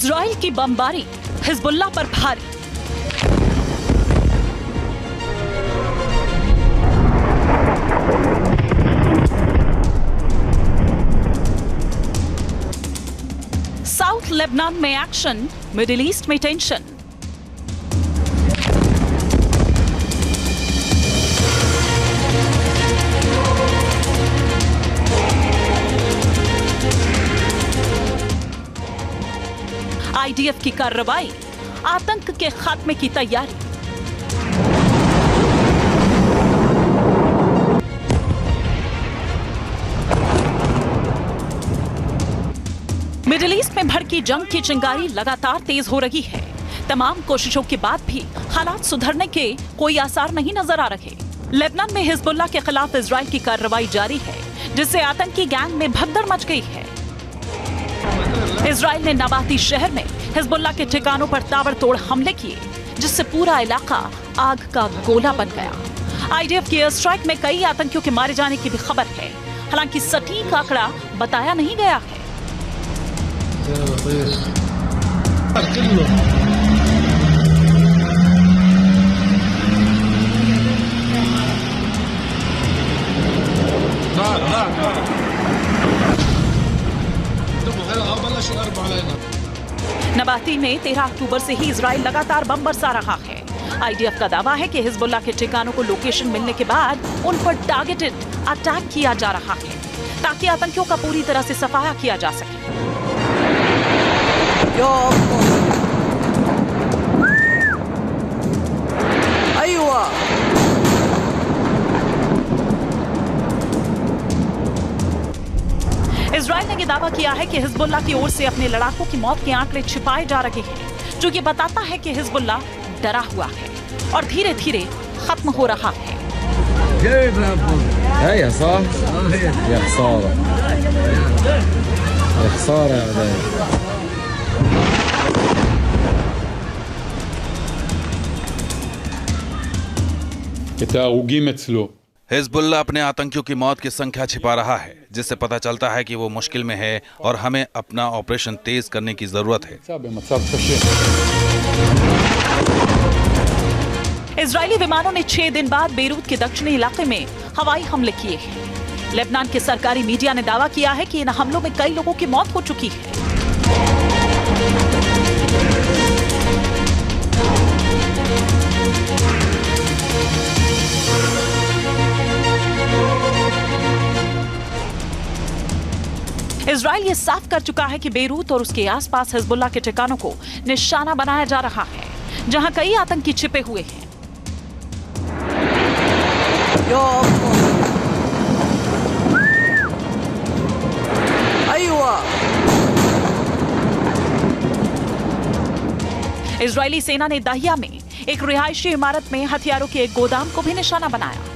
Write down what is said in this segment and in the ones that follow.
Israel की बमबारी Hezbollah पर भारी। साउथ लेबनान में एक्शन, मिडिल ईस्ट में टेंशन। आईडीएफ की कार्रवाई, आतंक के खात्मे की तैयारी। मिडिल ईस्ट में भड़की जंग की चिंगारी लगातार तेज हो रही है। तमाम कोशिशों के बाद भी हालात सुधरने के कोई आसार नहीं नजर आ रहे। लेबनान में हिजबुल्लाह के खिलाफ इजराइल की कार्रवाई जारी है, जिससे आतंकी गैंग में भगदड़ मच गई है। इजराइल ने नबाती शहर में हिजबुल्लाह के ठिकानों पर ताबड़तोड़ हमले किए, जिससे पूरा इलाका आग का गोला बन गया। आईडीएफ की एयर स्ट्राइक में कई आतंकियों के मारे जाने की भी खबर है, हालांकि सटीक आंकड़ा बताया नहीं गया है। नबाती में 13 अक्टूबर से ही इजराइल लगातार बम बरसा रहा है। आईडीएफ का दावा है कि हिजबुल्लाह के ठिकानों को लोकेशन मिलने के बाद उन पर टारगेटेड अटैक किया जा रहा है, ताकि आतंकियों का पूरी तरह से सफाया किया जा सके। इजराइल ने यह दावा किया है कि हिजबुल्लाह की ओर से अपने लड़ाकों की मौत के आंकड़े छिपाए जा रहे हैं, जो ये बताता है कि हिजबुल्लाह डरा हुआ है और धीरे धीरे खत्म हो रहा है। हिजबुल्लाह अपने आतंकियों की मौत की संख्या छिपा रहा है, जिससे पता चलता है कि वो मुश्किल में है और हमें अपना ऑपरेशन तेज करने की जरूरत है। इजरायली विमानों ने 6 दिन बाद बेरूत के दक्षिणी इलाके में हवाई हमले किए हैं। लेबनान के सरकारी मीडिया ने दावा किया है कि इन हमलों में कई लोगों की मौत हो चुकी है। इजराइल ये साफ कर चुका है कि बेरूत और उसके आसपास हिजबुल्लाह के ठिकानों को निशाना बनाया जा रहा है, जहां कई आतंकी छिपे हुए हैं। इजरायली सेना ने दाहिया में एक रिहायशी इमारत में हथियारों के एक गोदाम को भी निशाना बनाया।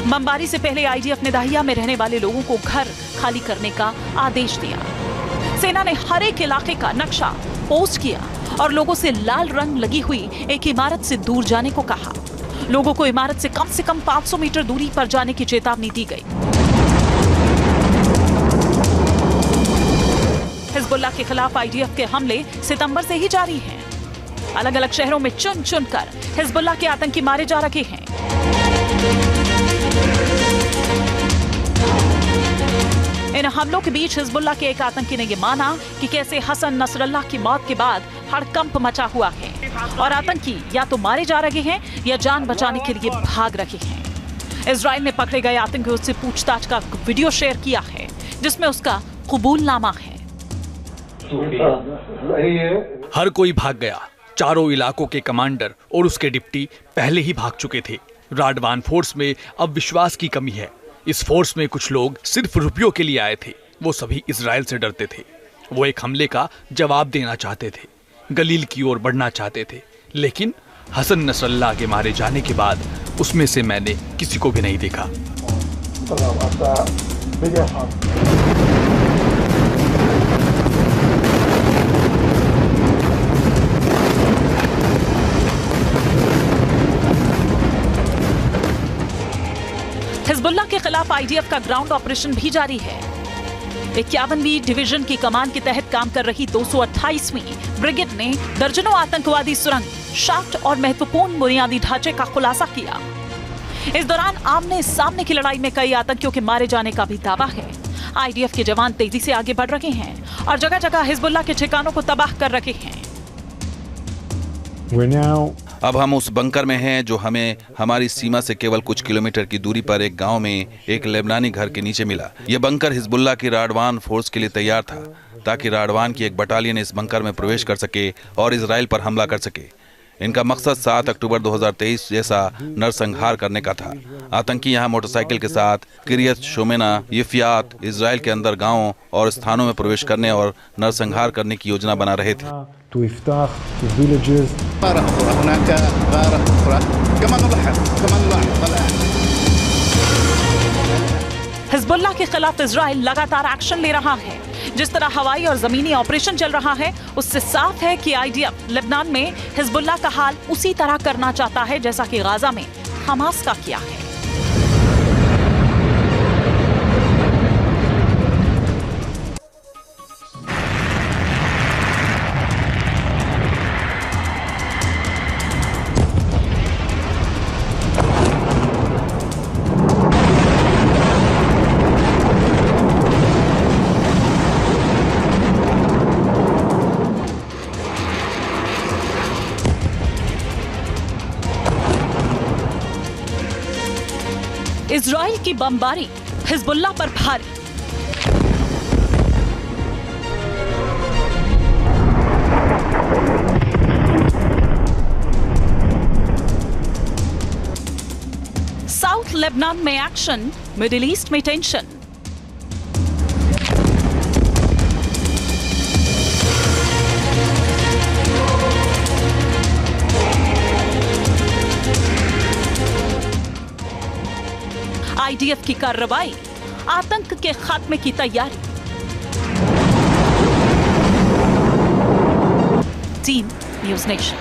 बमबारी से पहले आईडीएफ ने दाहिया में रहने वाले लोगों को घर खाली करने का आदेश दिया। सेना ने हर एक इलाके का नक्शा पोस्ट किया और लोगों से लाल रंग लगी हुई एक इमारत से दूर जाने को कहा। लोगों को इमारत से कम 500 मीटर दूरी पर जाने की चेतावनी दी गई। हिजबुल्लाह के खिलाफ आईडीएफ के हमले सितंबर से ही जारी हैं। अलग अलग शहरों में चुन चुन कर हिजबुल्लाह के आतंकी मारे जा रहे हैं। इन हमलों के बीच हिजबुल्लाह के एक आतंकी ने यह माना कि कैसे हसन नसरल्लाह की मौत के बाद हड़कंप मचा हुआ है और आतंकी या तो मारे जा रहे हैं या जान बचाने के लिए भाग रहे हैं। इजराइल ने पकड़े गए आतंकियों से पूछताछ का वीडियो शेयर किया है, जिसमें उसका कबूलनामा है। हर कोई भाग गया। चारों इलाकों के कमांडर और उसके डिप्टी पहले ही भाग चुके थे। राडवान फोर्स में अब विश्वास की कमी है। इस फोर्स में कुछ लोग सिर्फ रुपयों के लिए आए थे। वो सभी इजराइल से डरते थे। वो एक हमले का जवाब देना चाहते थे, गलील की ओर बढ़ना चाहते थे, लेकिन हसन नसरल्लाह के मारे जाने के बाद उसमें से मैंने किसी को भी नहीं देखा। खिलाफ आईडीएफ का ग्राउंड ऑपरेशन भी जारी है। 51वीं डिवीजन की कमान के तहत काम कर रही 228वीं ब्रिगेड ने दर्जनों आतंकवादी सुरंग, शाफ्ट और महत्वपूर्ण बुनियादी ढांचे का खुलासा किया। इस दौरान आमने सामने की लड़ाई में कई आतंकियों के मारे जाने का भी दावा है। आईडीएफ के जवान तेजी से आगे बढ़ रहे हैं और जगह जगह हिजबुल्लाह के ठिकानों को तबाह कर रहे हैं। अब हम उस बंकर में हैं जो हमें हमारी सीमा से केवल कुछ किलोमीटर की दूरी पर एक गांव में एक लेबनानी घर के नीचे मिला। यह बंकर हिजबुल्लाह की राडवान फोर्स के लिए तैयार था ताकि राडवान की एक बटालियन इस बंकर में प्रवेश कर सके और इजराइल पर हमला कर सके। इनका मकसद 7 अक्टूबर 2023 जैसा नरसंहार करने का था। आतंकी यहां मोटरसाइकिल के साथ किरियत शोमेना, यफियात, इजराइल के अंदर गांवों और स्थानों में प्रवेश करने और नरसंहार करने की योजना बना रहे थे। हिजबुल्लाह के खिलाफ इजराइल लगातार एक्शन ले रहा है। जिस तरह हवाई और जमीनी ऑपरेशन चल रहा है उससे साफ है कि आईडीएफ लेबनान में हिजबुल्लाह का हाल उसी तरह करना चाहता है जैसा कि गाजा में हमास का किया है। इजराइल की बमबारी हिजबुल्लाह पर भारी। साउथ लेबनान में एक्शन, मिडिल ईस्ट में टेंशन। आईडीएफ की कार्रवाई, आतंक के खात्मे की तैयारी। Team news nation.